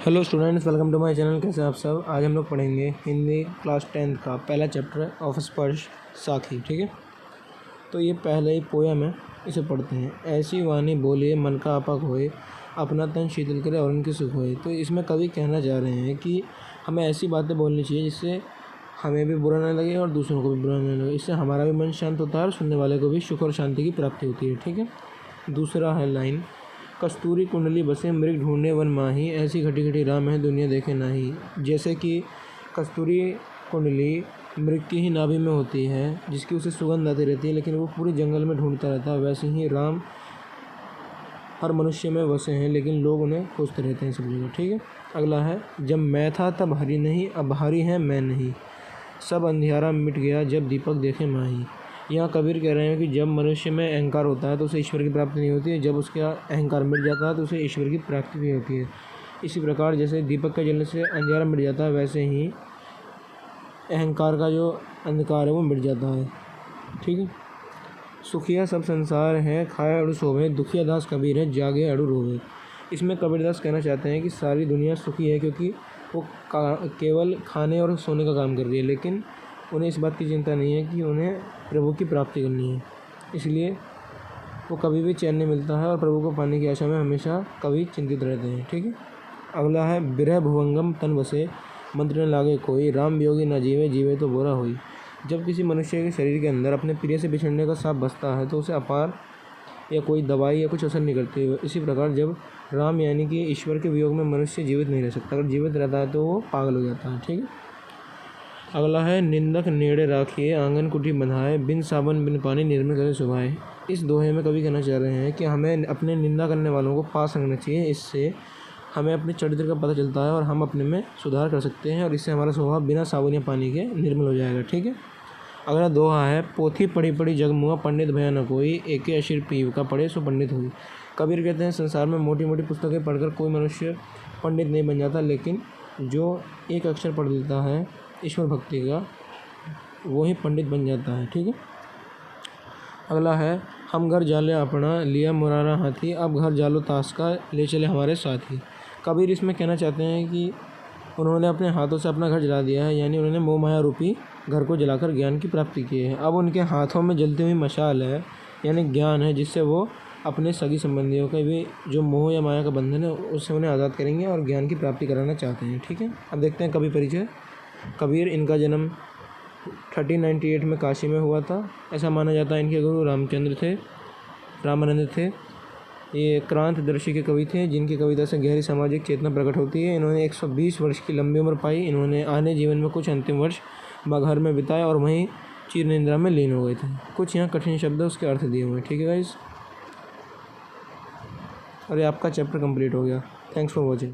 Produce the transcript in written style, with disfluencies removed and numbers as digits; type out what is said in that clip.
Hello students, welcome to my channel. कैसे आप सब। आज हम लोग पढ़ेंगे हिंदी क्लास 10 का पहला चैप्टर ऑफ स्पर्श साखी। ठीक है, तो ये पहले ही पोयम है, इसे पढ़ते हैं। ऐसी वाणी बोलिए मन का आपा खोए, अपना तन शीतल करे और उनके सुख होए। तो इसमें कवि कहना चाह रहे हैं कि हमें ऐसी बातें बोलनी चाहिए जिससे हमें भी बुरा न लगे और दूसरों को भी बुरा न लगे। इससे हमारा भी मन शांत होता है और सुनने वाले को भी सुख और शांति की प्राप्ति होती है। ठीक है, दूसरा है लाइन। कस्तूरी कुंडली बसे मृग ढूंढे वन माही, ऐसी घटी घटी राम है दुनिया देखे नाही। जैसे कि कस्तूरी कुंडली मृग की ही नाभि में होती है जिसकी उसे सुगंध आती रहती है, लेकिन वो पूरे जंगल में ढूंढता रहता है, वैसे ही राम हर मनुष्य में बसे हैं लेकिन लोग उन्हें खोजते रहते हैं सब जगह। ठीक है, अगला है। जब मैं था तब हरी नहीं, अब हरी है मैं नहीं, सब अंधियारा मिट गया जब दीपक देखे माही। यहाँ कबीर कह रहे हैं कि जब मनुष्य में अहंकार होता है तो उसे ईश्वर की प्राप्ति नहीं होती है, जब उसका अहंकार मिट जाता है तो उसे ईश्वर की प्राप्ति भी होती है। इसी प्रकार जैसे दीपक के जलने से अंधेरा मिट जाता है, वैसे ही अहंकार का जो अंधकार है वो मिट जाता है। ठीक है, सुखिया सब संसार है खाए अड़ु सोवे, दुखिया दास कबीर है जागे अड़ु रोवे। इसमें कबीरदास कहना चाहते हैं कि सारी दुनिया सुखी है क्योंकि वो केवल खाने और सोने का काम कर रही है, लेकिन उन्हें इस बात की चिंता नहीं है कि उन्हें प्रभु की प्राप्ति करनी है, इसलिए वो कभी भी चैन नहीं मिलता है और प्रभु को पाने की आशा में हमेशा कभी चिंतित रहते हैं। ठीक है, अगला है। बिरह भुवंगम तन बसे, मंत्र न लागे कोई, राम वियोगी न जीवे, जीवे तो बुरा होई। जब किसी मनुष्य के शरीर के अंदर अपने प्रिय से बिछड़ने का साँप बसता है तो उसे अपार या कोई दवाई या कुछ असर नहीं करती है। इसी प्रकार जब राम यानी कि ईश्वर के वियोग में मनुष्य जीवित नहीं रह सकता, अगर जीवित रहता है तो वो पागल हो जाता है। ठीक है, अगला है। निंदक नेड़े राखिए आंगन कुटी बंधाए, बिन साबन बिन पानी निर्मल करे सुभाए। इस दोहे में कवि कहना चाह रहे हैं कि हमें अपने निंदा करने वालों को पास रखना चाहिए, इससे हमें अपने चरित्र का पता चलता है और हम अपने में सुधार कर सकते हैं और इससे हमारा स्वभाव बिना साबुन या पानी के निर्मल हो जाएगा। ठीक है, अगला दोहा है। पोथी पढ़ी पढ़ी जग मुआ, पंडित भया न कोई, एके अशीर पीव का पढ़े सो पंडित हुई। कबीर कहते हैं संसार में मोटी मोटी पुस्तकें पढ़कर कोई मनुष्य पंडित नहीं बन जाता, लेकिन जो एक अक्षर पढ़ लेता है ईश्वर भक्ति का, वो ही पंडित बन जाता है। ठीक है, अगला है। हम घर जाले अपना लिया मुरारा हाथी, अब घर जालो ताश का ले चले हमारे साथी। कबीर इसमें कहना चाहते हैं कि उन्होंने अपने हाथों से अपना घर जला दिया है, यानी उन्होंने मोह माया रूपी घर को जलाकर ज्ञान की प्राप्ति की है। अब उनके हाथों में जलती हुई मशाल है, यानी ज्ञान है, जिससे वो अपने सगी संबंधियों का भी जो मोह या माया का बंधन है उससे उन्हें आज़ाद करेंगे और ज्ञान की प्राप्ति कराना चाहते हैं। ठीक है, अब देखते हैं कवि परिचय। कबीर, इनका जन्म 1398 में काशी में हुआ था। ऐसा माना जाता है इनके गुरु रामानंद थे। ये क्रांतिदर्शी के कवि थे जिनकी कविता से गहरी सामाजिक चेतना प्रकट होती है। इन्होंने 120 वर्ष की लंबी उम्र पाई। इन्होंने आने जीवन में कुछ अंतिम वर्ष मगहर में बिताए और वहीं चिर निद्रा में लीन हो गए थे। कुछ यहाँ कठिन शब्द उसके अर्थ दिए हुए हैं। ठीक है गाइस, अरे आपका चैप्टर कंप्लीट हो गया। Thanks for watching.